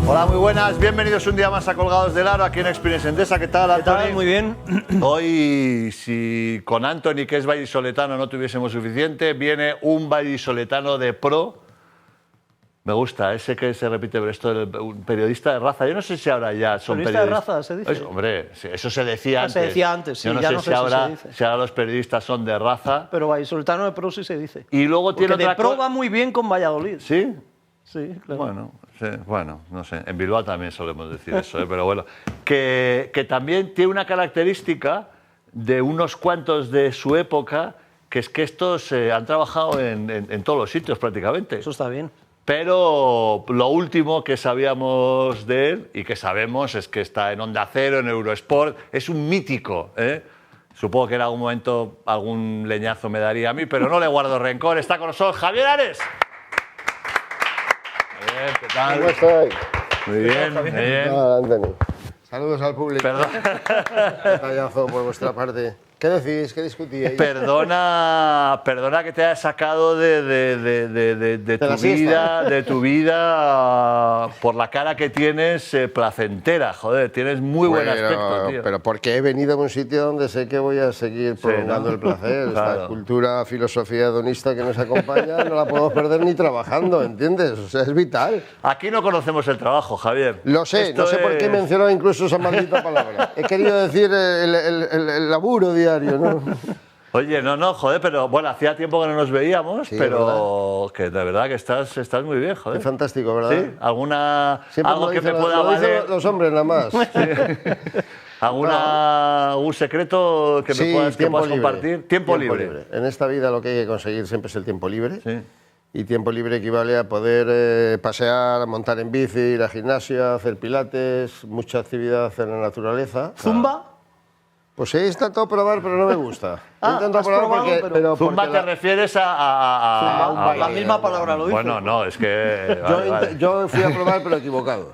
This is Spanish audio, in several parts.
Hola, muy buenas. Bienvenidos un día más a Colgados del Aro aquí en Experience Endesa. ¿Qué tal, Antoni? ¿Qué tal? Muy bien. Hoy, si con Antoni, que es vallisoletano, no tuviésemos suficiente, viene un vallisoletano de pro. Me gusta, ese que se repite, pero esto un periodista de raza. Yo no sé si ahora ya son ¿Periodista de raza se dice? Hombre, eso se decía antes. Se decía antes, sí. Yo no ya sé, no si, sé ahora, si se dice. si ahora los periodistas son de raza. Pero vallisoletano de pro sí se dice. Y luego tiene Porque de otra pro va muy bien con Valladolid. ¿Sí? Sí, claro. Bueno, sí, bueno, no sé. En Bilbao también solemos decir eso, pero bueno. Que también tiene una característica de unos cuantos de su época, que es que estos han trabajado en todos los sitios prácticamente. Eso está bien. Pero lo último que sabíamos de él y que sabemos es que está en Onda Cero, en Eurosport. Es un mítico, ¿eh? Supongo que en algún momento algún leñazo me daría a mí, pero no le guardo rencor. Está con nosotros Javier Ares. Bien, ¿qué tal? ¿Cómo estáis? Muy bien, muy bien. Hola, Antoni. Saludos al público. Perdón. Tallazo por vuestra parte. ¿Qué decís? ¿Qué discutíais? Perdona que te haya sacado de tu vida por la cara que tienes placentera. Joder, tienes muy buen aspecto, tío. Pero porque he venido a un sitio donde sé que voy a seguir prolongando el placer. Claro. Esta cultura, filosofía hedonista que nos acompaña no la podemos perder ni trabajando, ¿entiendes? O sea, es vital. Aquí no conocemos el trabajo, Javier. Lo sé, Esto no sé por qué he es- mencionado incluso esa maldita palabra. He querido decir el laburo diario, ¿no? Oye, no, joder, pero bueno, hacía tiempo que no nos veíamos, Sí, pero que de verdad que estás muy bien, joder. Qué fantástico, ¿verdad? ¿Sí? Siempre Algo lo que me dicen- pueda lo dicen valer. los hombres nada más. ¿Algún secreto que me Sí, puedas tiempo libre. compartir? Tiempo libre. En esta vida lo que hay que conseguir siempre es el tiempo libre. Sí. Y tiempo libre equivale a poder pasear, montar en bici, ir al gimnasio, hacer pilates, mucha actividad en la naturaleza. ¿Zumba? Pues he intentado probar, pero no me gusta. He intentado has probado, pero- Zumba porque te refieres a Zumba, La misma palabra lo dice. Bueno, no, es que... vale. Yo fui a probar, pero equivocado.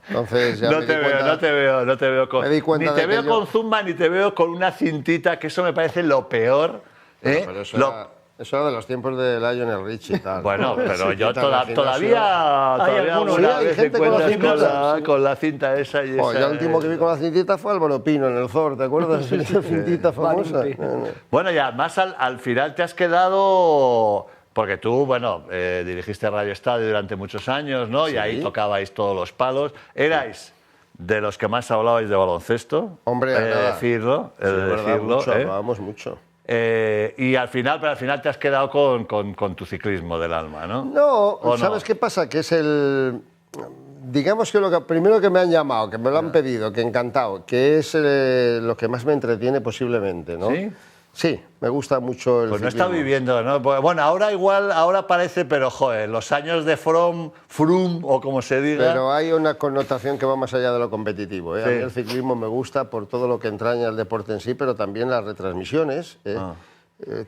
Entonces ya No me te di veo, cuenta. no te veo con... Me di cuenta ni te de que veo yo- con Zumba, ni te veo con una cintita, que eso me parece lo peor. ¿eh? Pero eso, Lo- eso era de los tiempos de Lionel Richie y tal. Bueno, pero yo Cintita en el gimnasio. todavía algunos, alguna sí, hay vez te gente con las encuentras cintitas, con la cinta esa y Oh, esa... ya el último que vi con la cintita fue Álvaro Pino en el Zor, ¿te acuerdas? Esa cintita famosa. Vale, Bueno, y además al final te has quedado... Porque tú, bueno, dirigiste Radio Estadio durante muchos años, ¿no? Sí. Y ahí tocabais todos los palos. Erais de los que más hablabais de baloncesto. Hombre, he de nada. decirlo, he Sí, de es verdad, decirlo. mucho, ¿eh? hablábamos mucho. Y al final te has quedado con tu ciclismo del alma, ¿no? No, ¿O ¿sabes no? qué pasa? Que es el... Digamos que lo que primero que me han llamado, que me lo han pedido, que encantado, que es lo que más me entretiene posiblemente, ¿no? ¿Sí? Sí, me gusta mucho el Pues no ciclismo. está viviendo, ¿no? Pues, bueno, ahora parece, pero joder, los años de Froome, o como se diga... Pero hay una connotación que va más allá de lo competitivo, ¿eh? Sí. A mí el ciclismo me gusta por todo lo que entraña el deporte en sí, pero también las retransmisiones.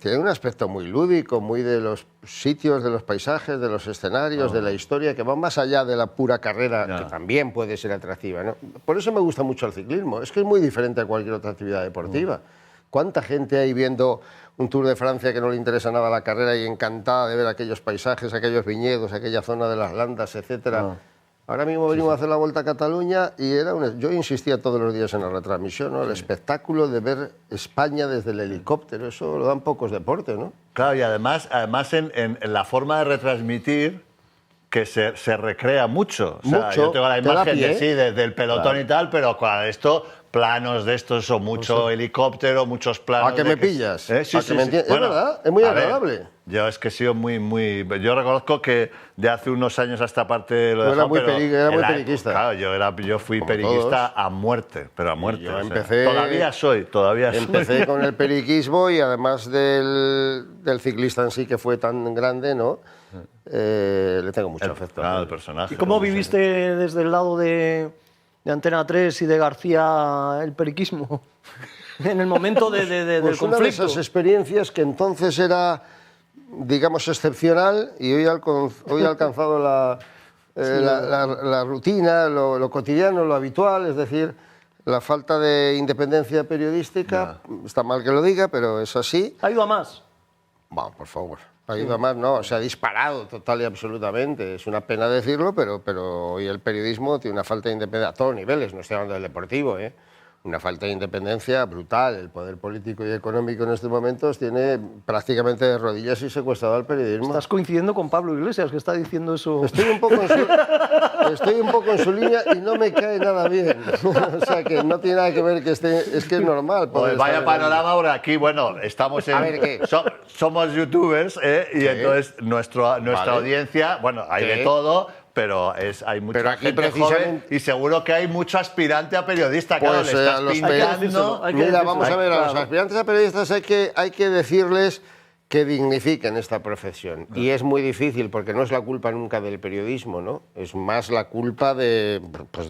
Tiene un aspecto muy lúdico, muy de los sitios, de los paisajes, de los escenarios, de la historia, que va más allá de la pura carrera, Ya. que también puede ser atractiva, ¿no? Por eso me gusta mucho el ciclismo. Es que es muy diferente a cualquier otra actividad deportiva. ¿Cuánta gente hay viendo un Tour de Francia que no le interesa nada la carrera y encantada de ver aquellos paisajes, aquellos viñedos, aquella zona de las landas, etcétera? Ahora mismo venimos a hacer la Vuelta a Cataluña y yo insistía todos los días en la retransmisión, ¿no? El espectáculo de ver España desde el helicóptero, eso lo dan pocos deportes, ¿no? Claro, y además en la forma de retransmitir que se recrea mucho. O sea, Mucho, yo tengo la te da imagen pie. de sí, desde el pelotón y tal, pero con esto, planos de estos, o mucho helicóptero, muchos planos... ¿A que de me pillas? Sí, ¿A que sí, me sí. entiendes? Es verdad, es muy a ver, agradable. yo es que he sido muy... Yo reconozco que de hace unos años a esta parte lo he Tú eras dejado, muy pero era muy en la- periquista. Claro, yo fui Como periquista todos. a muerte, pero a muerte. yo o sea, empecé- todavía soy. Empecé con el periquismo y además del ciclista en sí, que fue tan grande, ¿no? Le tengo mucho afecto. Claro, el personaje. ¿Y cómo viviste desde el lado de Antena 3 y de García el periquismo? En el momento del Pues una de conflicto. esas experiencias que entonces era, digamos, excepcional y hoy ha alcanzado la rutina, lo cotidiano, lo habitual, es decir, la falta de independencia periodística, está mal que lo diga, pero es así. ¿Ha ido a más? Vamos, por favor. Ha ido a más, no, se ha disparado total y absolutamente. Es una pena decirlo, pero hoy el periodismo tiene una falta de independencia a todos niveles, no estoy hablando del deportivo, ¿eh? Una falta de independencia brutal. El poder político y económico en estos momentos tiene prácticamente de rodillas y secuestrado al periodismo. Estás coincidiendo con Pablo Iglesias, que está diciendo eso. Estoy un poco en su línea y no me cae nada bien. O sea, que no tiene nada que ver que esté... Es que es normal. Pues vaya panorama ahora aquí. Bueno, estamos en... A ver, ¿qué? Somos youtubers, y entonces nuestra audiencia, bueno, hay de todo, pero hay mucha gente joven y seguro que hay mucho aspirante a periodista. Claro, Pues, le estás a los pintando... Mira, vamos a ver, a los aspirantes a periodistas hay que decirles que dignifiquen esta profesión. Y es muy difícil porque no es la culpa nunca del periodismo, ¿no? Es más la culpa de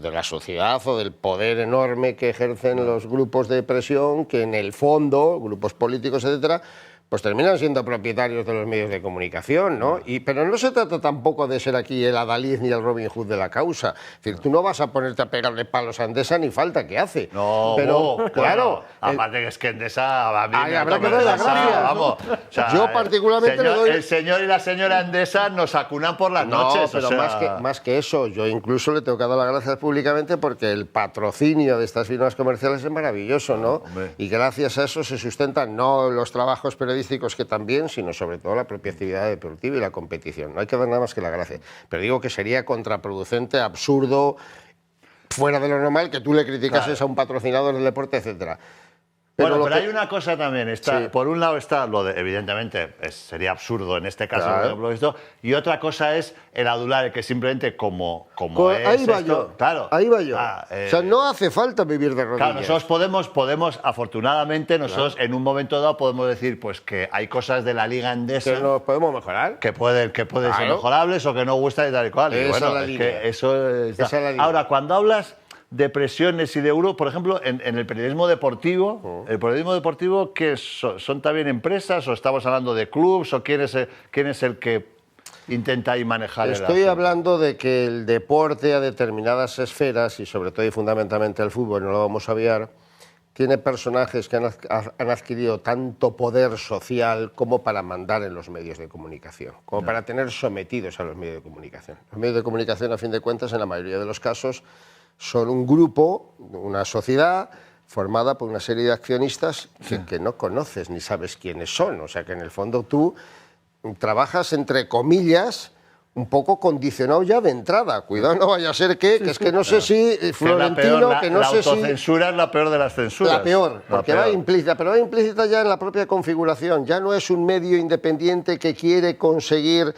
la sociedad o del poder enorme que ejercen los grupos de presión, que en el fondo, grupos políticos, etcétera, pues terminan siendo propietarios de los medios de comunicación, ¿no? Pero no se trata tampoco de ser aquí el adalid ni el Robin Hood de la causa. Es decir, tú no vas a ponerte a pegarle palos a Endesa ni falta que hace. No, pero claro. Aparte que es que Endesa... A mí habrá que ver la gracia. Vamos, o sea, yo particularmente le doy... El señor y la señora Endesa nos acunan por las noches. Pero más que eso, yo incluso le tengo que dar las gracias públicamente porque el patrocinio de estas firmas comerciales es maravilloso, ¿no? Y gracias a eso se sustentan no los trabajos periodísticos que también, sino sobre todo la propia actividad deportiva y la competición. No hay que ver nada más que la gracia. Pero digo que sería contraproducente, absurdo, fuera de lo normal, que tú le criticases a un patrocinador del deporte, etcétera. Pero hay una cosa también. Por un lado está lo de, evidentemente, sería absurdo en este caso, por ejemplo, esto. Y otra cosa es el adular, que simplemente como ahí es va esto, yo. Claro. Ahí va yo. O sea, no hace falta vivir de rodillas. Claro, nosotros podemos afortunadamente, en un momento dado podemos decir pues que hay cosas de la Liga Endesa... Que nos podemos mejorar. Que pueden ser mejorables o que no gustan y tal y cual. Esa es la línea. Que eso está. Esa es la línea. Ahora, cuando hablas de presiones y de euro, por ejemplo, en el periodismo deportivo, ¿qué son también empresas o estamos hablando de clubs o quién es el que intenta ahí manejar el Estoy asunto? hablando de que el deporte a determinadas esferas, y sobre todo y fundamentalmente el fútbol, no lo vamos a obviar, tiene personajes que han adquirido tanto poder social como para mandar en los medios de comunicación, como para tener sometidos a los medios de comunicación. Los medios de comunicación, a fin de cuentas, en la mayoría de los casos, son un grupo, una sociedad formada por una serie de accionistas que no conoces ni sabes quiénes son. O sea que en el fondo tú trabajas, entre comillas, un poco condicionado ya de entrada. Cuidado, no vaya a ser que es que no sé si Florentino, que no sé si... La autocensura es la peor de las censuras. La peor, porque va implícita, pero va implícita ya en la propia configuración. Ya no es un medio independiente que quiere conseguir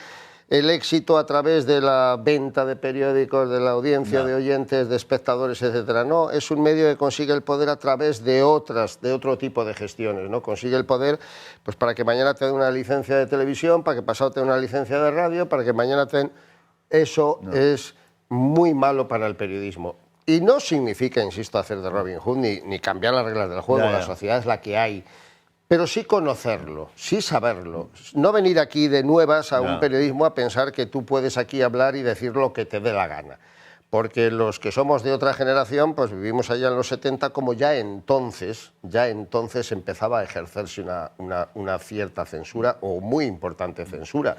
el éxito a través de la venta de periódicos, de la audiencia de oyentes, de espectadores, etcétera. No, es un medio que consigue el poder a través de otro tipo de gestiones, ¿no? Consigue el poder pues para que mañana te den una licencia de televisión, para que pasado te den una licencia de radio, para que mañana te den... Eso es muy malo para el periodismo. Y no significa, insisto, hacer de Robin Hood ni cambiar las reglas del juego. La sociedad es la que hay. Pero sí conocerlo, sí saberlo. No venir aquí de nuevas a un periodismo a pensar que tú puedes aquí hablar y decir lo que te dé la gana. Porque los que somos de otra generación, pues vivimos allá en los 70, como ya entonces empezaba a ejercerse una cierta censura, o muy importante censura.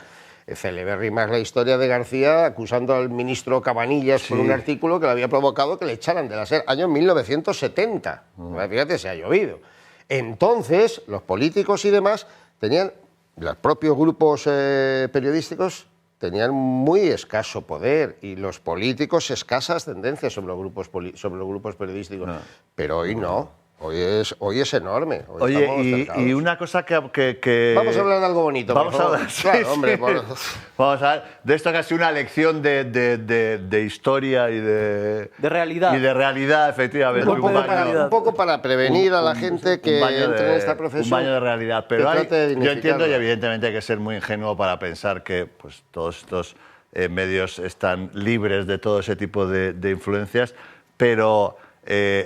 Celebérrima es la historia de García acusando al ministro Cabanillas por un artículo que le había provocado que le echaran de la SER, año 1970. Fíjate, se ha llovido. Entonces, los políticos y demás tenían, los propios grupos periodísticos tenían muy escaso poder y los políticos escasas tendencias sobre los grupos periodísticos. Pero hoy no. Hoy es enorme. Hoy Oye, y una cosa que... Vamos a hablar de algo bonito, Vamos por favor. a hablar, Claro, hombre, Vamos a ver, de esto que ha sido una lección de historia y de realidad. Y de realidad, efectivamente. Un poco para prevenir a la gente que entre en esta profesión. Un baño de realidad. Pero yo entiendo, y evidentemente hay que ser muy ingenuo para pensar que pues, todos estos medios están libres de todo ese tipo de influencias, pero...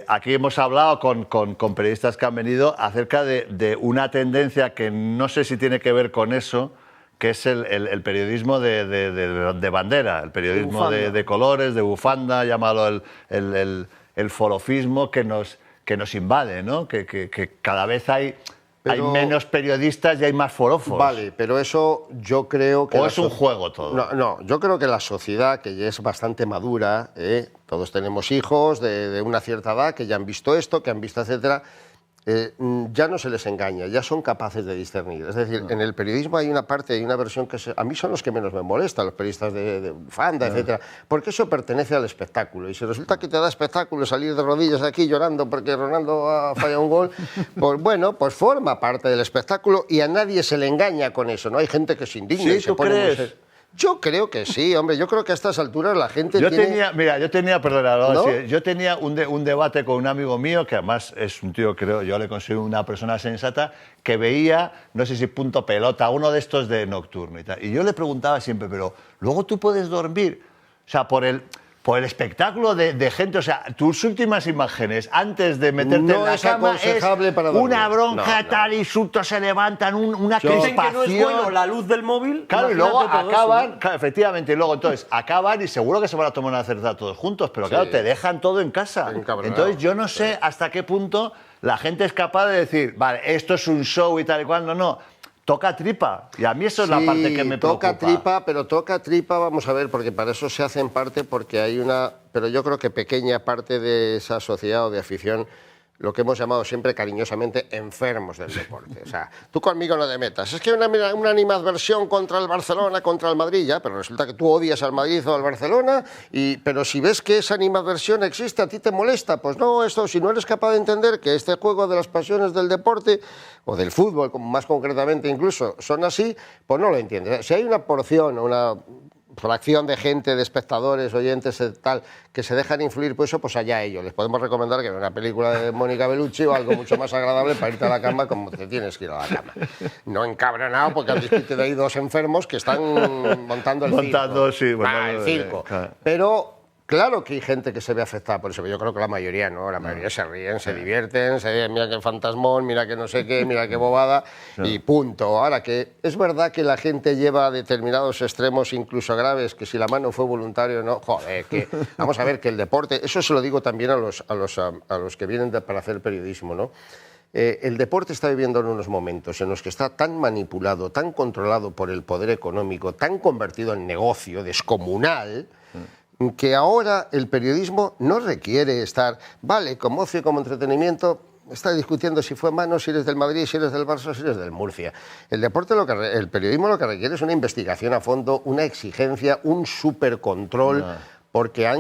aquí hemos hablado con periodistas que han venido acerca de una tendencia que no sé si tiene que ver con eso, que es el periodismo de bandera, el periodismo de colores, de bufanda, llámalo el forofismo que nos invade, ¿no? Que cada vez hay hay menos periodistas y hay más forofos. Vale, pero eso yo creo que... ¿O es un juego todo? No, yo creo que la sociedad, que ya es bastante madura, todos tenemos hijos de una cierta edad que ya han visto esto, que han visto etcétera, ya no se les engaña, ya son capaces de discernir. Es decir, en el periodismo hay una parte, hay una versión que a mí son los que menos me molestan, los periodistas de bufanda, etcétera, porque eso pertenece al espectáculo. Y si resulta que te da espectáculo salir de rodillas aquí llorando porque Ronaldo ha fallado un gol, pues bueno, pues forma parte del espectáculo y a nadie se le engaña con eso, ¿no? Hay gente que se indigna y se pone... ¿Tú crees? Yo creo que sí, hombre. Yo creo que a estas alturas la gente yo tenía un debate con un amigo mío, que además es un tío, creo, yo le considero una persona sensata, que veía, no sé si Punto Pelota, uno de estos de Nocturno y tal. Y yo le preguntaba siempre, pero luego tú puedes dormir, o sea, por el espectáculo de gente, o sea, tus últimas imágenes antes de meterte en la cama es una bronca tal, insultos se levantan, una crispación. Dicen que no es bueno la luz del móvil. Claro, y luego acaban, claro, efectivamente, y luego entonces acaban y seguro que se van a tomar una cerveza todos juntos, pero claro, te dejan todo en casa. Entonces yo no sé hasta qué punto la gente es capaz de decir, vale, esto es un show y tal y cual, no. Toca tripa, y a mí eso es la parte que me preocupa. Toca tripa, pero toca tripa, vamos a ver, porque para eso se hace en parte, porque hay una, pero yo creo que pequeña parte de esa sociedad o de afición, lo que hemos llamado siempre cariñosamente enfermos del deporte. O sea, tú conmigo no te metas. Es que una animadversión contra el Barcelona, contra el Madrid, ya, pero resulta que tú odias al Madrid o al Barcelona, pero si ves que esa animadversión existe, a ti te molesta. Pues no, esto, si no eres capaz de entender que este juego de las pasiones del deporte, o del fútbol, más concretamente incluso, son así, pues no lo entiendes. Si hay una porción o una fracción de gente, de espectadores, oyentes, tal, que se dejan influir por eso, pues allá ellos. Les podemos recomendar que vean una película de Mónica Bellucci o algo mucho más agradable para irte a la cama como te tienes que ir a la cama. No encabronado porque has visto de ahí dos enfermos que están montando el circo. Sí, el circo. Claro. Pero... claro que hay gente que se ve afectada por eso, pero yo creo que la mayoría no, la mayoría se ríen, se divierten, se ven, mira qué fantasmón, mira que no sé qué, mira qué bobada, y punto. Ahora, que es verdad que la gente lleva a determinados extremos, incluso graves, que si la mano fue voluntaria o no, joder, que vamos a ver que el deporte, eso se lo digo también a los que vienen para hacer periodismo, ¿no? El deporte está viviendo en unos momentos en los que está tan manipulado, tan controlado por el poder económico, tan convertido en negocio descomunal, que ahora el periodismo no requiere estar, vale, como ocio y como entretenimiento, está discutiendo si fue mano, si eres del Madrid, si eres del Barça, si eres del Murcia. El periodismo lo que requiere es una investigación a fondo, una exigencia, un supercontrol, porque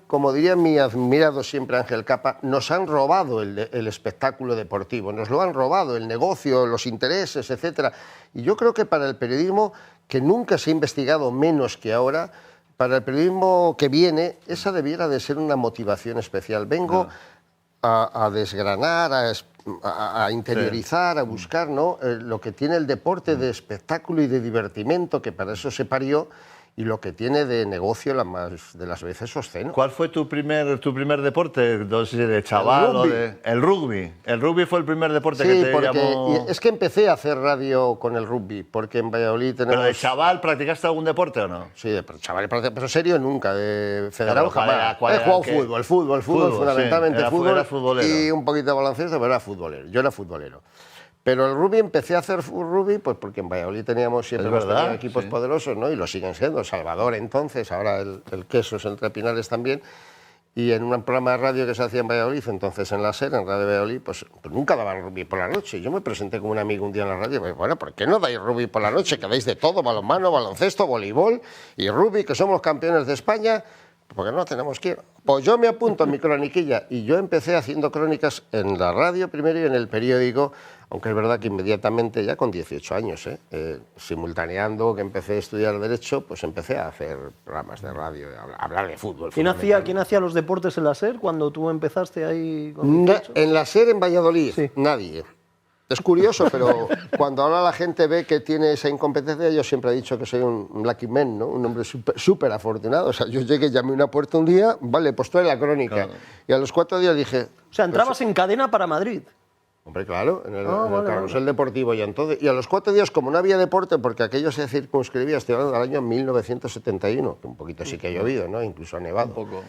como diría mi admirado siempre Ángel Capa, nos han robado el espectáculo deportivo, nos lo han robado, el negocio, los intereses, etcétera. Y yo creo que para el periodismo, que nunca se ha investigado menos que ahora, para el periodismo que viene, esa debiera de ser una motivación especial. Vengo a desgranar, a interiorizar, a buscar, ¿no? Lo que tiene el deporte de espectáculo y de divertimento, que para eso se parió, y lo que tiene de negocio la más de las veces obsceno. ¿Cuál fue tu primer deporte? No sé si de chaval o de... El rugby. El rugby fue el primer deporte que te llamó... Es que empecé a hacer radio con el rugby, porque en Valladolid tenemos... ¿Pero de chaval practicaste algún deporte o no? Sí, de chaval, pero serio nunca, de federado jamás. He jugado fútbol, fundamentalmente sí. fútbol y un poquito de baloncesto, pero era futbolero. Yo era futbolero. Pero el rugby, empecé a hacer rugby pues porque en Valladolid teníamos siempre equipos poderosos, ¿no? Y lo siguen siendo. El Salvador entonces, ahora el Quesos entre Pinares también. Y en un programa de radio que se hacía en Valladolid, entonces en la SER, en Radio Valladolid, pues nunca daban rugby por la noche. Yo me presenté con un amigo un día en la radio y dije, bueno, ¿por qué no dais rugby por la noche? Que dais de todo, balonmano, baloncesto, voleibol y rugby, que somos campeones de España. Porque no tenemos que ir. Pues yo me apunto en mi croniquilla y yo empecé haciendo crónicas en la radio primero y en el periódico, aunque es verdad que inmediatamente, ya con 18 años, simultaneando que empecé a estudiar Derecho, pues empecé a hacer programas de radio, a hablar de fútbol. ¿Quién hacía los deportes en la SER cuando tú empezaste ahí con 18? En la SER en Valladolid, nadie. Es curioso, pero cuando ahora la gente ve que tiene esa incompetencia, yo siempre he dicho que soy un lucky man, ¿no? Un hombre súper afortunado. O sea, yo llegué, llamé a una puerta un día, vale, pues trae la crónica. Claro. Y a los 4 días dije... O sea, entrabas en cadena para Madrid. Hombre, claro, en el carrusel deportivo y entonces. Y a los 4 días, como no había deporte, porque aquello se circunscribía, estoy hablando del año 1971, que un poquito sí que ha llovido, ¿no? Incluso ha nevado. Un poco.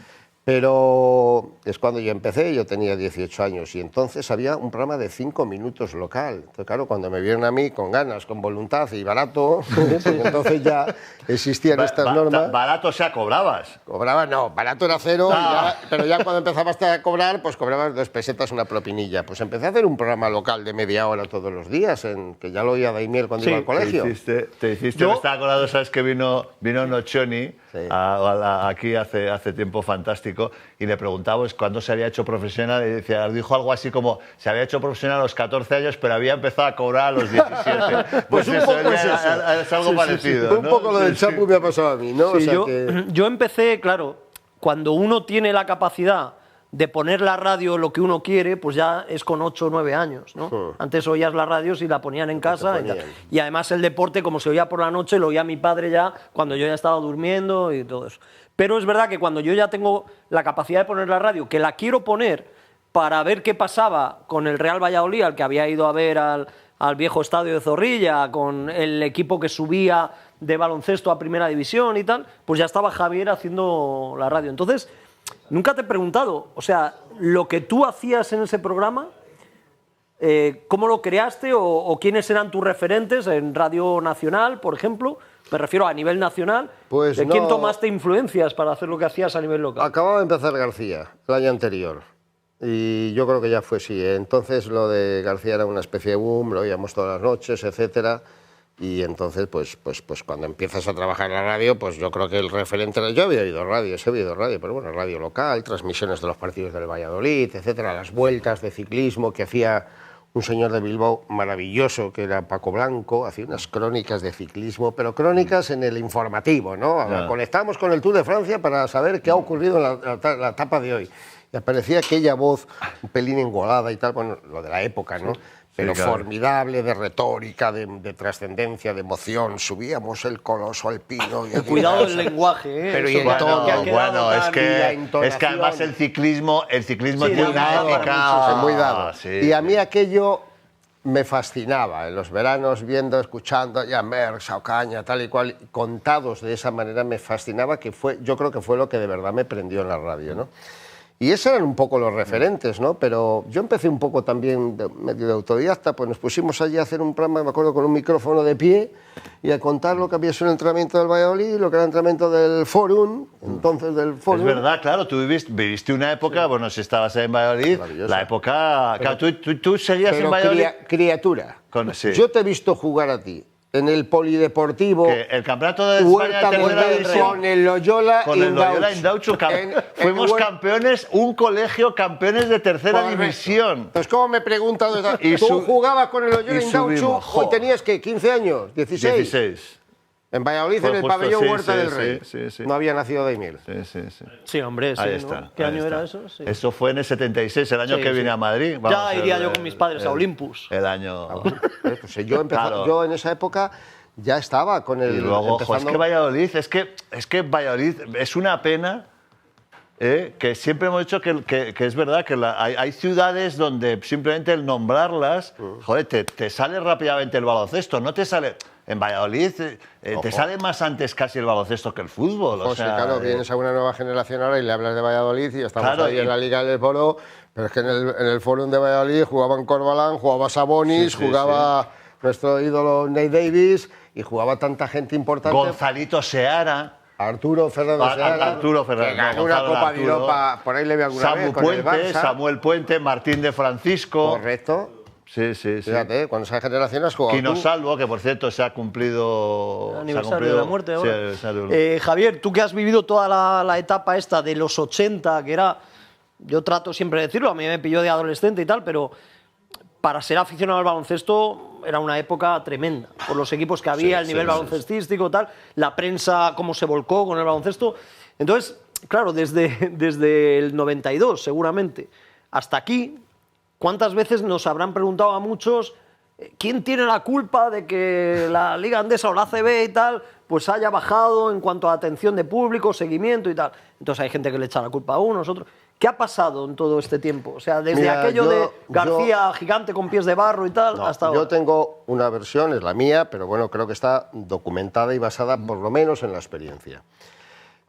Pero es cuando yo empecé, yo tenía 18 años y entonces había un programa de 5 minutos local. Entonces, claro, cuando me vieron a mí con ganas, con voluntad y barato, pues entonces ya existían estas normas. Barato, o sea, cobrabas. Cobraba, no, barato era cero, pero ya cuando empezabas a cobrar, pues cobrabas 2 pesetas una propinilla. Pues empecé a hacer un programa local de media hora todos los días, que ya lo oía Daimiel cuando iba al colegio. Te hiciste, me estaba acordado, sabes que vino Nocioni aquí hace tiempo, fantástico, y le preguntábamos cuándo se había hecho profesional, y decía, dijo algo así como, se había hecho profesional a los 14 años, pero había empezado a cobrar a los 17. Pues un eso, poco es eso. Es algo parecido. ¿no? Un poco lo del Chapu me ha pasado a mí, ¿no? Sí, O sea yo empecé, claro, cuando uno tiene la capacidad de poner la radio lo que uno quiere, pues ya es con 8 o 9 años, ¿no? Antes oías la radio si la ponían en casa y tal. Y además el deporte, como se oía por la noche, lo oía mi padre ya cuando yo ya estaba durmiendo y todo eso. Pero es verdad que cuando yo ya tengo la capacidad de poner la radio, que la quiero poner para ver qué pasaba con el Real Valladolid, al que había ido a ver al viejo estadio de Zorrilla, con el equipo que subía de baloncesto a primera división y tal, pues ya estaba Javier haciendo la radio. Entonces, nunca te he preguntado, o sea, lo que tú hacías en ese programa, ¿cómo lo creaste o quiénes eran tus referentes en Radio Nacional, por ejemplo? Me refiero a nivel nacional. Pues ¿De quién tomaste influencias para hacer lo que hacías a nivel local? Acababa de empezar García el año anterior y yo creo que ya fue así. Entonces lo de García era una especie de boom, lo oíamos todas las noches, etcétera. Y entonces, pues cuando empiezas a trabajar en la radio, pues yo creo que el referente... Yo había oído radio, pero bueno, radio local, transmisiones de los partidos del Valladolid, etcétera, las vueltas de ciclismo que hacía un señor de Bilbao maravilloso, que era Paco Blanco, hacía unas crónicas de ciclismo, pero crónicas en el informativo, ¿no? Conectamos con el Tour de Francia para saber qué ha ocurrido en la etapa de hoy. Y aparecía aquella voz un pelín engolada y tal, bueno, lo de la época, ¿no? Pero claro, formidable, de retórica, de trascendencia, de emoción. Subíamos el coloso alpino. Y cuidado del lenguaje, ¿eh? Pero y el tono, bueno, es que además el ciclismo tiene una ética muy dado. Sí, y a mí aquello me fascinaba. En los veranos, escuchando a Merckx, a Ocaña, tal y cual, contados de esa manera, me fascinaba, yo creo que fue lo que de verdad me prendió en la radio, ¿no? Y esos eran un poco los referentes, ¿no? Pero yo empecé un poco también medio de autodidacta, pues nos pusimos allí a hacer un programa, me acuerdo, con un micrófono de pie y a contar lo que había sido el entrenamiento del Valladolid, lo que era el entrenamiento del Fórum, entonces del Fórum. Es verdad, claro, tú viviste una época, bueno, si estabas en Valladolid, la época... Claro, tú seguías en Valladolid... Criatura, sí. Yo te he visto jugar a ti en el Polideportivo, el campeonato de España de tercera división, con el Loyola Indauchu. Fuimos campeones, un colegio campeones de tercera división. Entonces, ¿cómo me preguntas? ¿Tú jugabas con el Loyola Indauchu hoy tenías qué, 15 años? 16. 16. En Valladolid, en el pabellón Huerta del Rey. Sí. No había nacido Daimiel. Sí, hombre, sí. Ahí ¿no? está. ¿Qué año era eso? Sí. Eso fue en el 76, el año que vine a Madrid. Ya iría yo con mis padres a Olympus. El año... Pues yo en esa época ya estaba con el... Y luego, es que Valladolid, es que Valladolid es una pena... que siempre hemos dicho que es verdad que hay ciudades donde simplemente el nombrarlas, joder, te sale rápidamente el baloncesto, no te sale... En Valladolid te sale más antes casi el baloncesto que el fútbol. O sea, claro, vienes a una nueva generación ahora y le hablas de Valladolid y estamos ahí en la Liga del Foro, pero es que en el Fórum de Valladolid jugaban Corbalán, jugaba Sabonis, jugaba nuestro ídolo Nate Davis y jugaba tanta gente importante. Gonzalito Seara. Arturo Fernández Seara, que ganó una Copa de Europa, por ahí le veo alguna vez con el Barça. Samuel Puente, Martín de Francisco. Correcto. Sí. Fíjate, cuando esa generación has jugado Quino Salvo, que por cierto se ha cumplido... El aniversario de la muerte ahora. Sí, Javier, tú que has vivido toda la etapa esta de los 80, que era... Yo trato siempre de decirlo, a mí me pilló de adolescente y tal, pero para ser aficionado al baloncesto era una época tremenda, por los equipos que había, el nivel baloncestístico, tal, la prensa cómo se volcó con el baloncesto. Entonces, claro, desde el 92 seguramente hasta aquí, ¿cuántas veces nos habrán preguntado a muchos quién tiene la culpa de que la Liga Andesa o la ACB y tal pues haya bajado en cuanto a atención de público, seguimiento y tal? Entonces hay gente que le echa la culpa a unos, otros. ¿Qué ha pasado en todo este tiempo? O sea, desde aquello de García gigante con pies de barro y tal, hasta ahora. Yo tengo una versión, es la mía, pero bueno, creo que está documentada y basada por lo menos en la experiencia.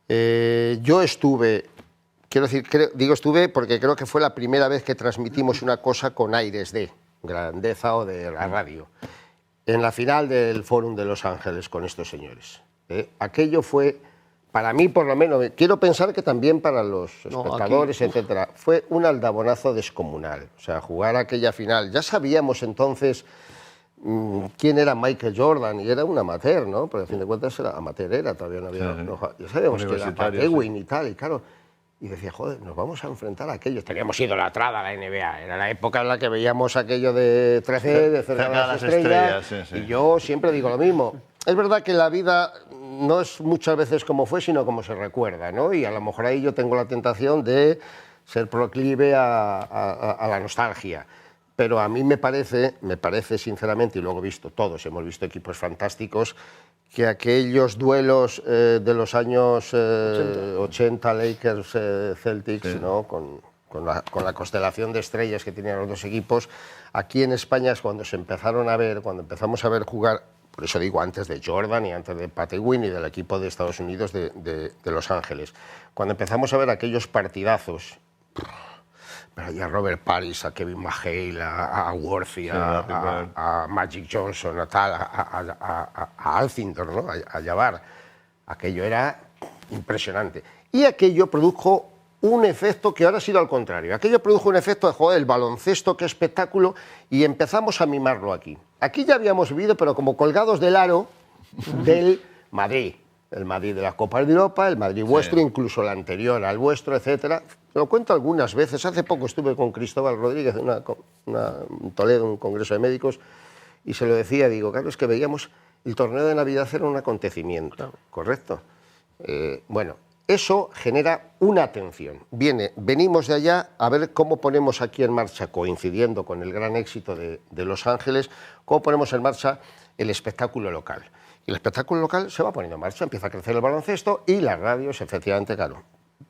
Yo estuve quiero decir, estuve porque creo que fue la primera vez que transmitimos una cosa con aires de grandeza o de la radio. En la final del Fórum de Los Ángeles con estos señores. Aquello fue, para mí por lo menos, quiero pensar que también para los espectadores, etcétera, fue un aldabonazo descomunal. O sea, jugar aquella final. Ya sabíamos entonces quién era Michael Jordan y era un amateur, ¿no? Pero a fin de cuentas era amateur, todavía no había... ya sabíamos que era Pat Ewing y tal, y claro... Y decía, joder, nos vamos a enfrentar a aquellos. Teníamos idolatrada a la NBA. Era la época en la que veíamos aquello de 13, de cerca de las estrellas. Y yo siempre digo lo mismo. Es verdad que la vida no es muchas veces como fue, sino como se recuerda, ¿no? Y a lo mejor ahí yo tengo la tentación de ser proclive a la nostalgia. Pero a mí me parece sinceramente, y luego todos hemos visto equipos fantásticos, que aquellos duelos de los años 80, Lakers, Celtics, ¿no? con la constelación de estrellas que tenían los dos equipos, aquí en España es cuando se empezaron a ver, cuando empezamos a ver jugar, por eso digo, antes de Jordan y antes de Pat Ewing y del equipo de Estados Unidos de Los Ángeles, cuando empezamos a ver aquellos partidazos, pero ya a Robert Parrish, a Kevin McHale, a Worthy, a Magic Johnson, a tal, a Alcindor, ¿no? A Jabbar. Aquello era impresionante. Y aquello produjo un efecto que ahora ha sido al contrario. Aquello produjo un efecto de, joder, el baloncesto, qué espectáculo, y empezamos a mimarlo aquí. Aquí ya habíamos vivido, pero como colgados del aro del Madrid. El Madrid de la Copa de Europa, el Madrid vuestro, incluso el anterior al vuestro, etcétera. Lo cuento algunas veces. Hace poco estuve con Cristóbal Rodríguez en Toledo, un congreso de médicos, y se lo decía, digo, claro, es que veíamos el torneo de Navidad era un acontecimiento, ¿correcto? Bueno, eso genera una tensión. Venimos de allá a ver cómo ponemos aquí en marcha, coincidiendo con el gran éxito de Los Ángeles, cómo ponemos en marcha el espectáculo local. Y el espectáculo local se va poniendo en marcha, empieza a crecer el baloncesto y las radios, efectivamente, claro.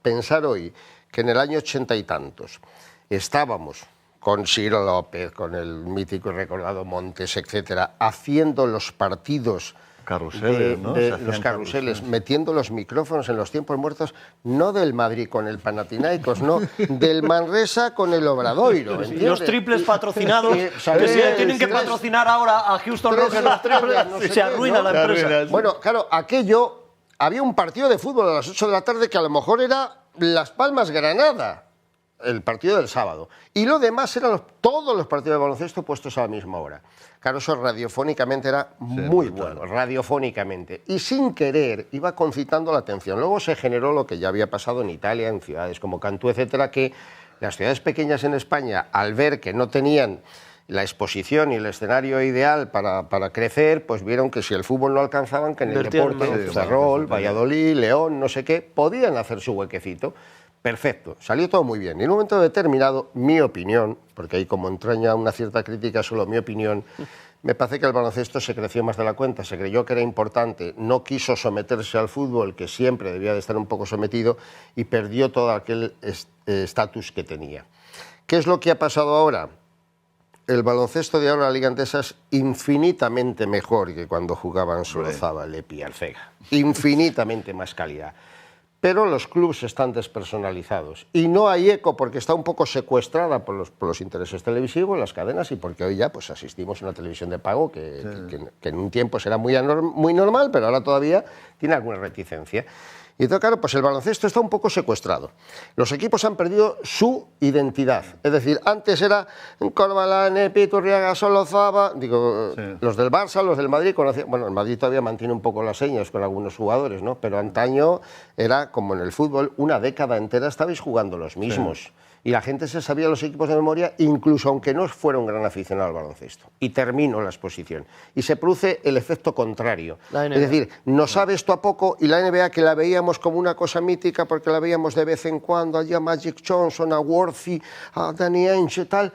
Pensar hoy que en el año 80 y tantos estábamos con Ciro López, con el mítico y recordado Montes, etcétera, haciendo los partidos, carruseles, ¿no? Los carruseles, metiendo los micrófonos en los tiempos muertos, no del Madrid con el Panathinaikos, no, del Manresa con el Obradoiro, ¿entiendes? Los triples patrocinados, que si tienen que patrocinar ahora a Houston Rockets, se arruina la empresa. Bueno, claro, aquello, había un partido de fútbol a las 8 de la tarde que a lo mejor era Las Palmas-Granada, el partido del sábado, y lo demás eran todos los partidos de baloncesto puestos a la misma hora. Claro, eso radiofónicamente era muy bueno, radiofónicamente. Y sin querer iba concitando la atención. Luego se generó lo que ya había pasado en Italia, en ciudades como Cantú, etcétera, que las ciudades pequeñas en España, al ver que no tenían la exposición y el escenario ideal para crecer, pues vieron que si el fútbol no alcanzaban, que en el deporte, Ferrol, Valladolid, León, no sé qué, podían hacer su huequecito. Perfecto, salió todo muy bien. Y en un momento determinado, mi opinión, porque ahí como entraña una cierta crítica, solo mi opinión, me parece que el baloncesto se creció más de la cuenta, se creyó que era importante, no quiso someterse al fútbol, que siempre debía de estar un poco sometido, y perdió todo aquel estatus que tenía. ¿Qué es lo que ha pasado ahora? El baloncesto de ahora, la Liga Endesa, es infinitamente mejor que cuando jugaban Solozábal, Lepi y Arcega. Infinitamente más calidad. Pero los clubes están despersonalizados y no hay eco porque está un poco secuestrada por los intereses televisivos, las cadenas, y porque hoy ya pues asistimos a una televisión de pago que en un tiempo será muy normal, pero ahora todavía tiene alguna reticencia. Y entonces, claro, pues el baloncesto está un poco secuestrado. Los equipos han perdido su identidad. Es decir, antes era Corbalán, Iturriaga, Solozaba, los del Barça, los del Madrid, bueno, el Madrid todavía mantiene un poco las señas con algunos jugadores, ¿no? Pero antaño era como en el fútbol, una década entera estabais jugando los mismos. Sí. Y la gente se sabía los equipos de memoria, incluso aunque no fuera un gran aficionado al baloncesto. Y termino la exposición. Y se produce el efecto contrario. Es decir, nos sabe esto a poco, y la NBA, que la veíamos como una cosa mítica, porque la veíamos de vez en cuando, allí a Magic Johnson, a Worthy, a Danny Ainge y tal,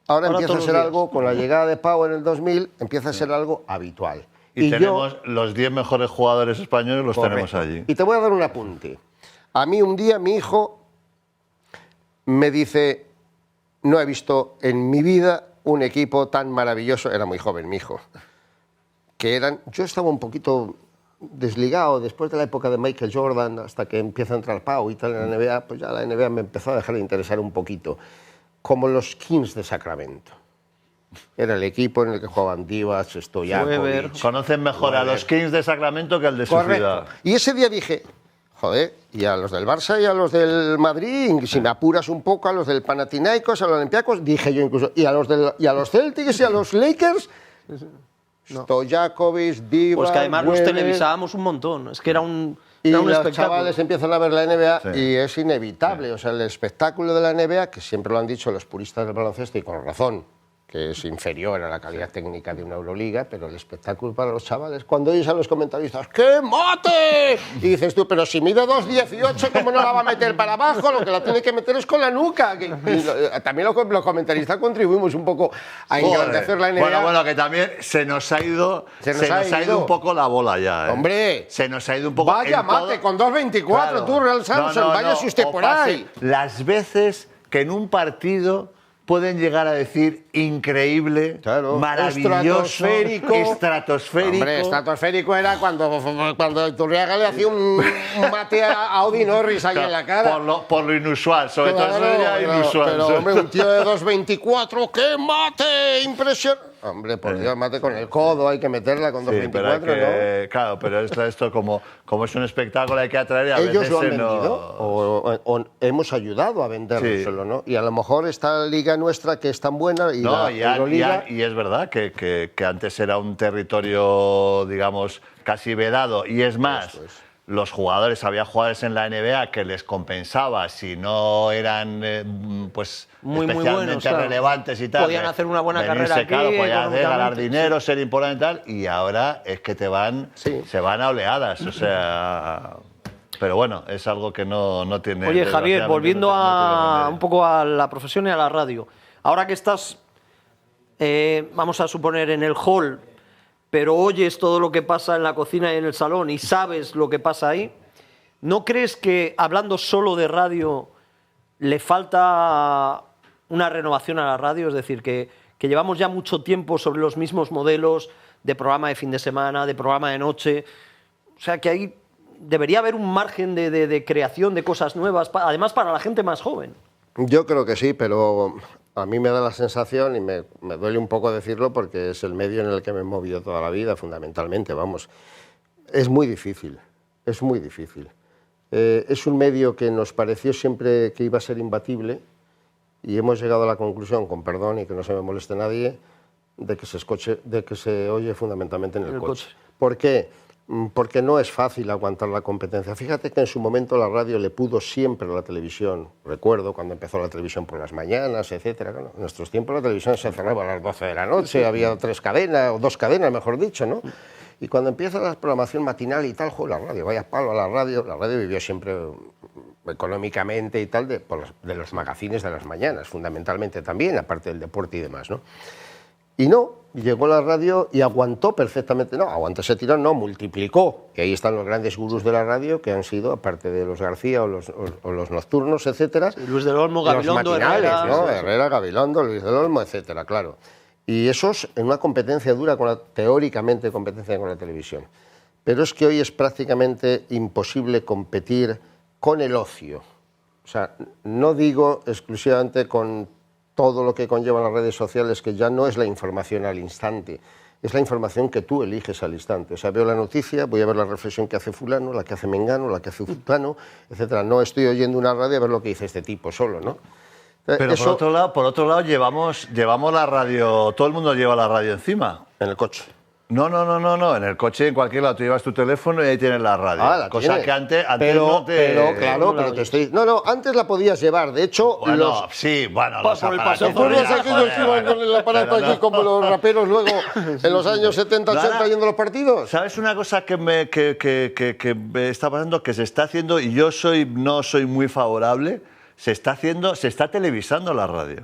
ahora empieza a ser algo, con la llegada de Pau en el 2000, empieza a ser algo habitual. Y tenemos los 10 mejores jugadores españoles, los tenemos allí. Y te voy a dar un apunte. A mí un día mi hijo me dice, no he visto en mi vida un equipo tan maravilloso, era muy joven mi hijo, que eran, yo estaba un poquito desligado, después de la época de Michael Jordan, hasta que empieza a entrar Pau y tal en la NBA, pues ya la NBA me empezó a dejar de interesar un poquito. Como los Kings de Sacramento. Era el equipo en el que jugaban Divac, Stojakovic. Conocen mejor a los Kings de Sacramento que al de su Correcto. ciudad. Y ese día dije, joder, y a los del Barça y a los del Madrid, y si me apuras un poco, a los del Panathinaikos, a los Olympiacos, dije yo incluso, y a los Celtics y a los Lakers, Stojakovic, Divac, Pues que además los Weber, televisábamos un montón. Es que era un y un los espectáculo. chavales empiezan a ver la NBA Sí. y es inevitable. O sea, el espectáculo de la NBA, que siempre lo han dicho los puristas del baloncesto y con razón, que es inferior a la calidad técnica de una Euroliga, pero el espectáculo para los chavales, cuando oyes a los comentaristas, ¡qué mate! Y dices tú, pero si mide 2,18, ¿cómo no la va a meter para abajo? Lo que la tiene que meter es con la nuca. También los comentaristas contribuimos un poco a engrandecer la NBA. Bueno, que también se nos ha ido, se nos ha ido un poco la bola ya. Hombre, se nos ha ido un poco. vaya mate, con 2,24, Claro. tú, Real Samson, váyase usted o por pase ahí. Las veces que en un partido pueden llegar a decir increíble, Claro. maravilloso, estratosférico. Hombre, estratosférico era cuando Iturriaga le hacía un mate a Audi Norris ahí en la cara. Por lo inusual, sobre todo eso sería pero, inusual. pero, hombre, un tío de 2,24, ¡qué mate! Impresionante. Hombre, por Dios, mate con el codo, hay que meterla con 2,24, pero hay que, claro, pero esto como es un espectáculo hay que atraer y a ¿Ellos veces lo han se nos- vendido o hemos ayudado a vendérselo, Sí. ¿no? Y a lo mejor esta liga nuestra que es tan buena y No, la Euroliga... y es verdad que antes era un territorio, digamos, casi vedado. Y es más, Eso es. había jugadores en la NBA que les compensaba si no eran pues Muy especialmente buenos, claro. relevantes y tal. Podían hacer una buena venirse, carrera aquí, claro, podían ganar económicamente, dinero, ser importante y tal. Y ahora es que Sí. se van a oleadas. O sea... Pero bueno, es algo que no tiene... Oye, Javier, desgraciadamente, volviendo no tiene a remedio. un poco a la profesión y a la radio. Ahora que estás, vamos a suponer, en el hall, pero oyes todo lo que pasa en la cocina y en el salón y sabes lo que pasa ahí, ¿no crees que hablando solo de radio le falta una renovación a la radio? Es decir, que llevamos ya mucho tiempo sobre los mismos modelos de programa de fin de semana, de programa de noche. O sea, que ahí debería haber un margen de creación de cosas nuevas, además para la gente más joven. Yo creo que sí, pero a mí me da la sensación, y me duele un poco decirlo porque es el medio en el que me he movido toda la vida, fundamentalmente, vamos. Es muy difícil, es muy difícil. Es un medio que nos pareció siempre que iba a ser imbatible y hemos llegado a la conclusión, con perdón y que no se me moleste nadie, de que se oye fundamentalmente en el coche. ¿Por qué? Porque no es fácil aguantar la competencia. Fíjate que en su momento la radio le pudo siempre a la televisión. Recuerdo cuando empezó la televisión por las mañanas, etcétera. En nuestros tiempos la televisión se cerraba a las 12 de la noche, había 3 cadenas, o 2 cadenas, mejor dicho, ¿no? Y cuando empieza la programación matinal y tal, la radio, vaya palo a la radio vivió siempre económicamente y tal de los magazines de las mañanas, fundamentalmente también, aparte del deporte y demás, ¿no? Y no, llegó la radio y aguantó perfectamente, no, aguantó ese tirón, no, multiplicó. Y ahí están los grandes gurús de la radio que han sido, aparte de los García o los nocturnos, etcétera. Sí, Luis del Olmo, Gabilondo, los matinales, Herrera, ¿no? sí. Herrera, Gabilondo, Luis del Olmo, etcétera, claro. Y esos en una competencia dura, teóricamente competencia con la televisión. Pero es que hoy es prácticamente imposible competir con el ocio. O sea, no digo exclusivamente con todo lo que conllevan las redes sociales, que ya no es la información al instante, es la información que tú eliges al instante. O sea, veo la noticia, voy a ver la reflexión que hace fulano, la que hace mengano, la que hace fulano, etcétera. No estoy oyendo una radio a ver lo que dice este tipo solo, ¿no? Pero Eso por otro lado llevamos la radio, todo el mundo lleva la radio encima. en el coche. No, en el coche, en cualquier lado, tú llevas tu teléfono y ahí tienes la radio. Ah, la cosa tienes. que antes pero, no te... Pero, claro, pero te estoy... No, antes la podías llevar. De hecho, Bueno, sí, bueno, los por el aparatos... paseo por ¿Recuerdas aquellos que iban con el aparato Pero aquí no. como los raperos luego en los años 70, 80 Ahora, yendo a los partidos? ¿Sabes una cosa que me está pasando? Que se está haciendo, y yo no soy muy favorable, se está televisando la radio.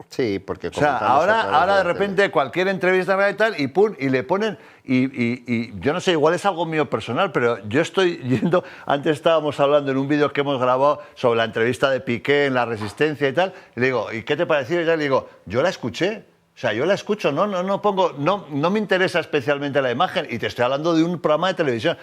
Sí, porque... O sea, ahora de repente cualquier entrevista y tal, y pum, y le ponen, y yo no sé, igual es algo mío personal, pero yo estoy yendo, antes estábamos hablando en un vídeo que hemos grabado sobre la entrevista de Piqué en La Resistencia y tal, y le digo, ¿y qué te pareció? Y tal, le digo, yo la escuché, O sea, yo la escucho, no me interesa especialmente la imagen, y te estoy hablando de un programa de televisión,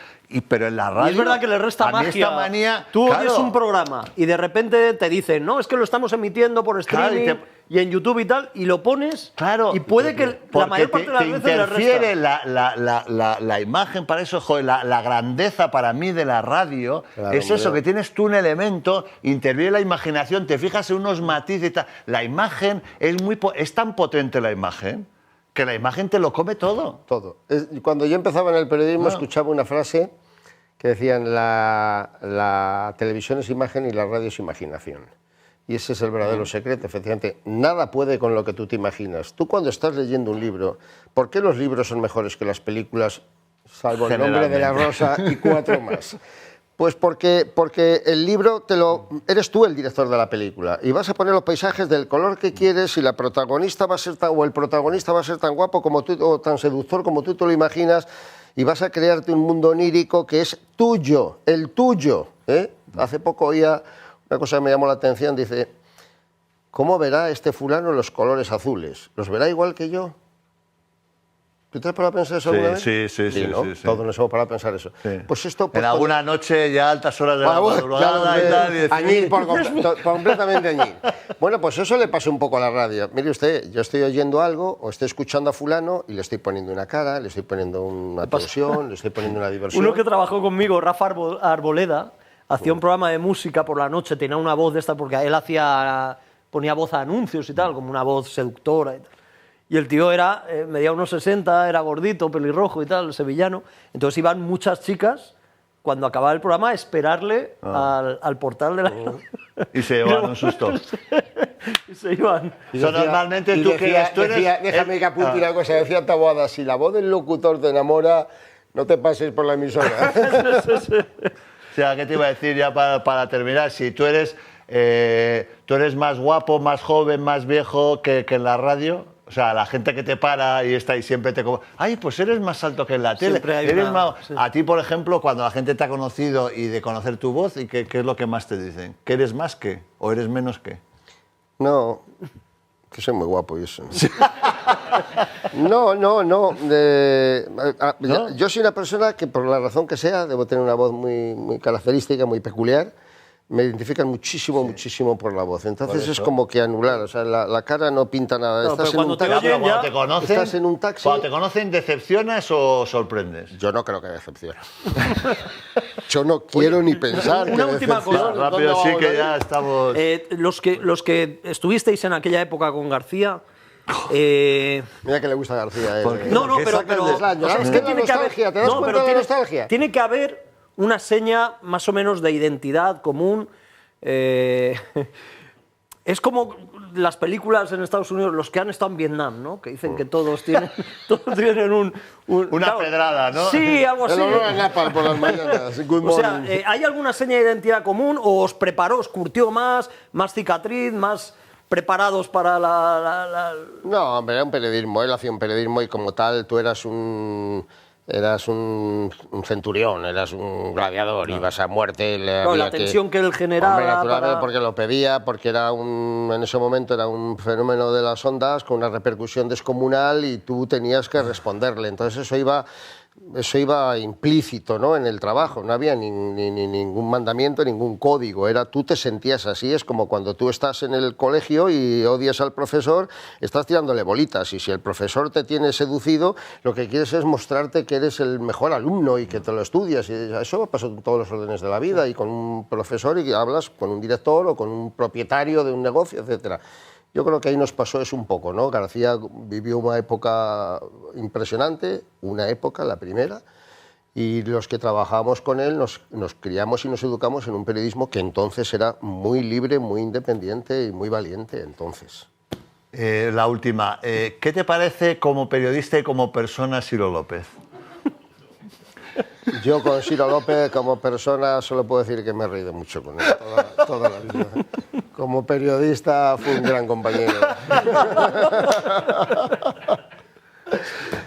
pero en la radio... Y es verdad que le resta a mí magia. Esta manía, Tú claro, oyes un programa y de repente te dicen, no, es que lo estamos emitiendo por streaming Claro, y en YouTube y tal, y lo pones, claro, y puede que la mayor parte de las veces le interfiere resta. la imagen, para eso, joder, la grandeza para mí de la radio, Claro, es eso, hombre. que tienes tú un elemento, interviene la imaginación, te fijas en unos matices y tal. La imagen es tan potente, la imagen, que la imagen te lo come todo. Todo. Cuando yo empezaba en el periodismo Ah. escuchaba una frase que decían la televisión es imagen y la radio es imaginación. Y ese es el verdadero secreto, efectivamente. Nada puede con lo que tú te imaginas. Tú cuando estás leyendo un libro, ¿por qué los libros son mejores que las películas, salvo El nombre de la rosa y 4 más? Pues porque el libro eres tú el director de la película y vas a poner los paisajes del color que quieres y la protagonista va a ser o el protagonista va a ser tan guapo como tú o tan seductor como tú te lo imaginas y vas a crearte un mundo onírico que es tuyo, el tuyo. Hace poco oía una cosa que me llamó la atención, dice, ¿cómo verá este fulano los colores azules? ¿Los verá igual que yo? ¿Tú te has parado a pensar eso alguna vez? Sí, ¿no? sí. Todos nos hemos parado a pensar eso. Sí. Pues esto... En alguna noche, ya a altas horas de la madrugada y tal, y decir, añil, completamente añil. Bueno, pues eso le pasa un poco a la radio. Mire usted, yo estoy oyendo algo o estoy escuchando a fulano y le estoy poniendo una cara, le estoy poniendo una tensión, le estoy poniendo una diversión. Uno que trabajó conmigo, Rafa Arboleda, hacía un programa de música por la noche, tenía una voz de esta, porque él ponía voz a anuncios y tal, como una voz seductora y tal. Y el tío medía unos 60, era gordito, pelirrojo y tal, sevillano. Entonces iban muchas chicas, cuando acababa el programa, a esperarle al portal de la... y se llevaban un susto. Y se iban. Normalmente y tú decía, tú eres... déjame que apunte una cosa, decía Taboada, si la voz del locutor te enamora, no te pases por la emisora. O sea, ¿qué te iba a decir ya para terminar? Si tú eres más guapo, más joven, más viejo que en la radio, o sea, la gente que te para y está y siempre te... Ay, pues eres más alto que en la tele. Siempre hay Eres una- más... sí. A ti, por ejemplo, cuando la gente te ha conocido y de conocer tu voz, ¿y qué es lo que más te dicen? ¿Que eres más que o eres menos que? No, que soy muy guapo y eso. No. Yo soy una persona que, por la razón que sea, debo tener una voz muy característica, muy peculiar. Me identifican muchísimo por la voz. Entonces es como que anular, o sea, la cara no pinta nada. No, Estás pero en un cuando te taxi. oyen Cuando ya- te conocen, estás en un taxi. Cuando te conocen, ¿decepcionas o sorprendes? Yo no creo que decepcione. Yo no quiero ni pensar una que última decepcione. cosa. Rápido, ¿Dónde sí, vamos que a ir? ya estamos... Los que estuvisteis en aquella época con García... Mira que le gusta a García. No, Que pero saca el deslaño. o sea, Es que la nostalgia, ¿te das no, cuenta pero de la nostalgia? Tiene que haber una seña más o menos de identidad común. Es como las películas en Estados Unidos, los que han estado en Vietnam, ¿no? Que dicen que todos tienen Una pedrada, ¿no? Sí, algo así. El olor a napalm por las mañanas. Good O sea, morning. ¿hay alguna seña de identidad común o os preparó, os curtió más cicatriz, más preparados para No, hombre, era un periodismo. Él hacía un periodismo y como tal tú eras un centurión, eras un gladiador, ibas a muerte. No, la tensión que él generaba. Hombre, naturalmente, para- porque lo pedía, porque en ese momento era un fenómeno de las ondas con una repercusión descomunal y tú tenías que responderle. Entonces eso iba implícito, ¿no?, en el trabajo. No había ni ningún mandamiento, ningún código. Tú te sentías así. Es como cuando tú estás en el colegio y odias al profesor, estás tirándole bolitas. Y si el profesor te tiene seducido, lo que quieres es mostrarte que eres el mejor alumno y que te lo estudias. Y eso pasa en todos los órdenes de la vida. Y con un profesor y hablas con un director o con un propietario de un negocio, etcétera. Yo creo que ahí nos pasó eso un poco, ¿no? García vivió una época impresionante, la primera, y los que trabajábamos con él nos criamos y nos educamos en un periodismo que entonces era muy libre, muy independiente y muy valiente, entonces. La última. ¿Qué te parece como periodista y como persona Ciro López? Yo con Ciro López como persona solo puedo decir que me he reído mucho con él toda la vida. Como periodista fue un gran compañero.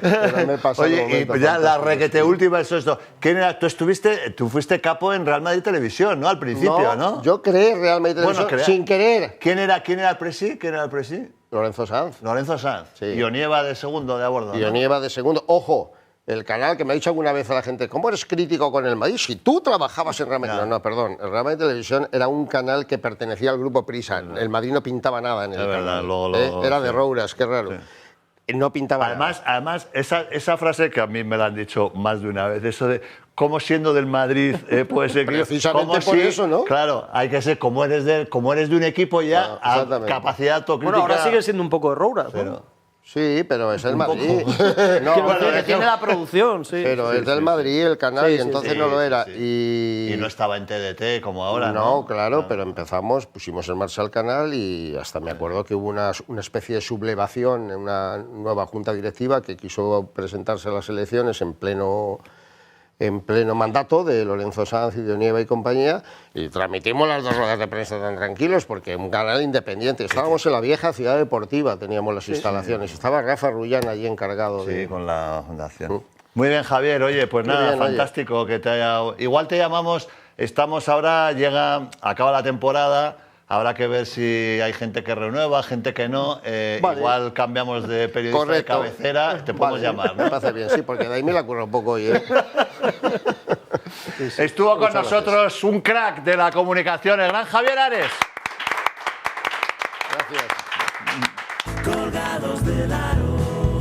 Pero me he pasado Oye, y momentos ya la fantásticos. requete última, eso es todo. ¿Quién era? Tú fuiste capo en Real Madrid Televisión, ¿no? Al principio, ¿no? Yo creé realmente Bueno, sin querer. ¿Quién era el presi? ¿Quién era el presi? Lorenzo Sanz. Lorenzo Sanz. Sí. Y Onieva de segundo de a bordo, ¿no? Y Onieva de segundo. Ojo, el canal que me ha dicho alguna vez a la gente, ¿cómo eres crítico con el Madrid? Si tú trabajabas en Real Madrid. No, perdón. El Real Madrid Televisión era un canal que pertenecía al grupo Prisa. El Madrid no pintaba nada en el Es verdad, canal. Era de Rouras, qué raro. No pintaba nada. Además esa frase que a mí me la han dicho más de una vez, eso de cómo siendo del Madrid puede ser que Precisamente por eso, ¿no? Claro, hay que ser como eres de un equipo ya, a capacidad autocrítica. Bueno, ahora sigue siendo un poco de Rouras, ¿no? Pero, Sí, pero es el Madrid. Que tiene la producción, sí. Pero es del Madrid el canal y entonces no lo era. Y no estaba en TDT como ahora, ¿no? No, claro, pero empezamos, pusimos en marcha el canal y hasta me acuerdo que hubo una especie de sublevación en una nueva junta directiva que quiso presentarse a las elecciones en pleno mandato de Lorenzo Sanz y de Onieva y compañía, y transmitimos las 2 ruedas de prensa tan tranquilos porque un canal independiente. Estábamos en la vieja ciudad deportiva, teníamos las instalaciones. Estaba Rafa Rullán allí encargado de... Sí, con la fundación. Muy bien, Javier. Oye, pues Muy nada, bien, fantástico que te haya... Igual te llamamos, estamos ahora, acaba la temporada, habrá que ver si hay gente que renueva, gente que no. Vale. Igual cambiamos de periodista de cabecera, te podemos llamar, ¿no? Me parece bien, sí, porque de ahí me la curro un poco hoy, ¿eh? Estuvo con Muchas nosotros un crack de la comunicación, el gran Javier Ares. Gracias. Colgados del aro.